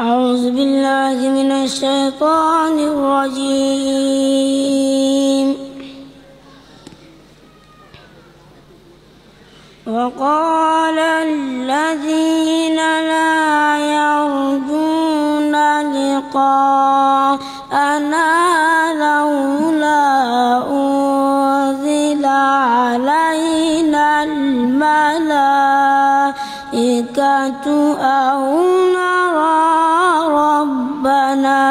أعوذ بالله من الشيطان الرجيم. وقال الذين لا يرجون لقاءنا لولا أنزل علينا الملائكة أو نرى ربنا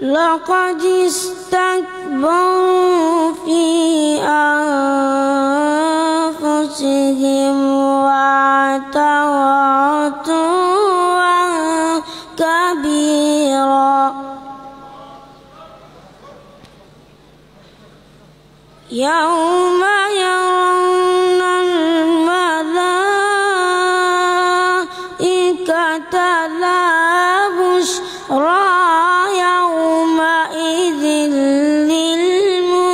لقد استكبروا في أنفسهم وعتوا عتوا كبيرا. يوم يرون الملائكة لا بشرى يومئذ للمجرمين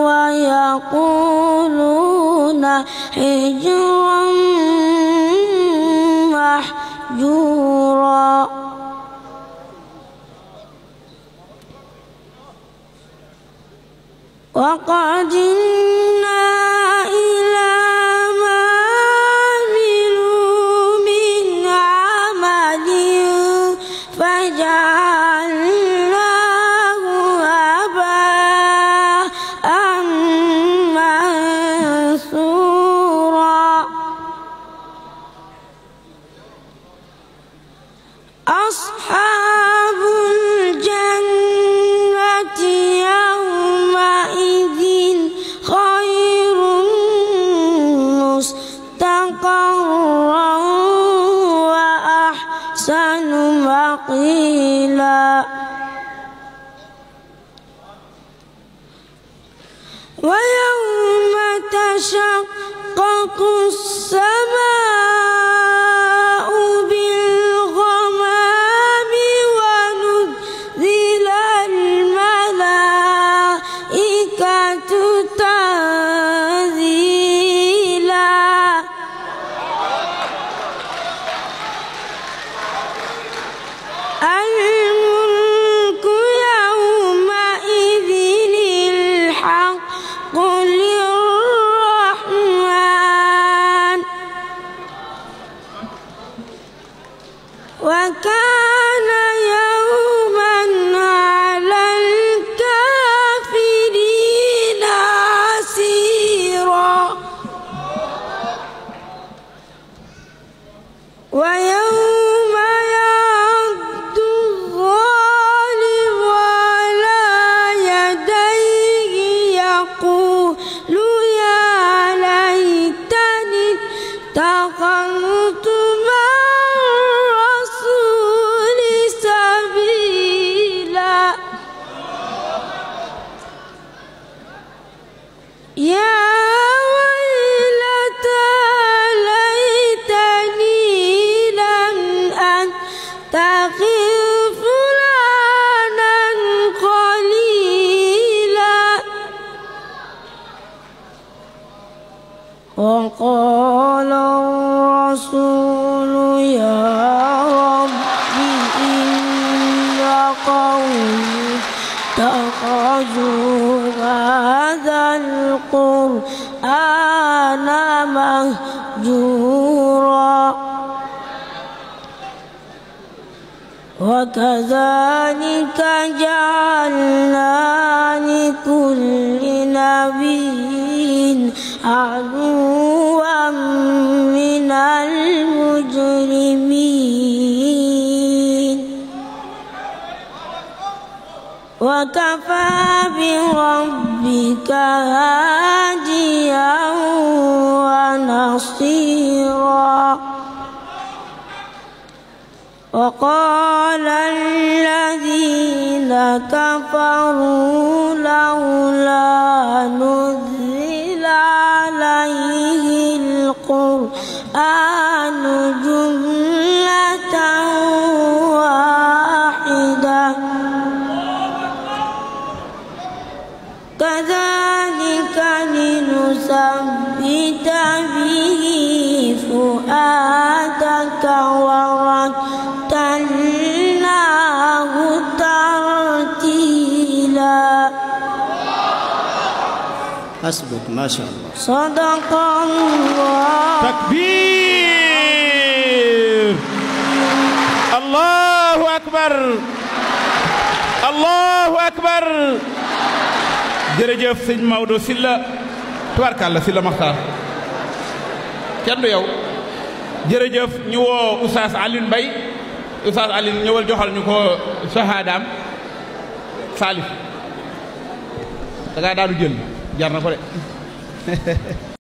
ويقولون حجرا محجورا. وقدمنا إلى ما عملوا من عمل فجعلناه هباء منثورا. أصحاب الجنة يومئذ خير مستقرا وأحسن مقيلا. ويوم تشقق السماء بالغمام ونزل الملائكة تنزيلا. الملك يومئذ الحق للرحمن وكان يوما على الكافرين عسيرا. ويوم يعض الظالم على يديه يقول يا ليتني اتخذت مع الرسول سبيلا. يا ويلتى ليتني لم أتخذ فلانا خليلا. وقال الرسول يا رب إن قومي اتخذوا هذا القرآن مهجورا. وكذلك جعلنا لكل نبي عدوا من المجرمين وكفى بربك هاديا ونصيرا. وقال الذين كفروا لولا نزل عليه القرآن جملة واحدة كذلك لنثبت hasbuk masha Allah. Sadaqallah. Takbir. Allahu akbar. Allahu akbar. jërëjëf sëñ Maodo Sylla tubaarkàlla Sylla Maxtaar kenn du yow. jërëjëf ñu woo Oustaz Alioune Mbaye. Oustaz Alioune ñëwal joxal ñu ko sahaadaam Salif da ngaa daanu jël jar na ko de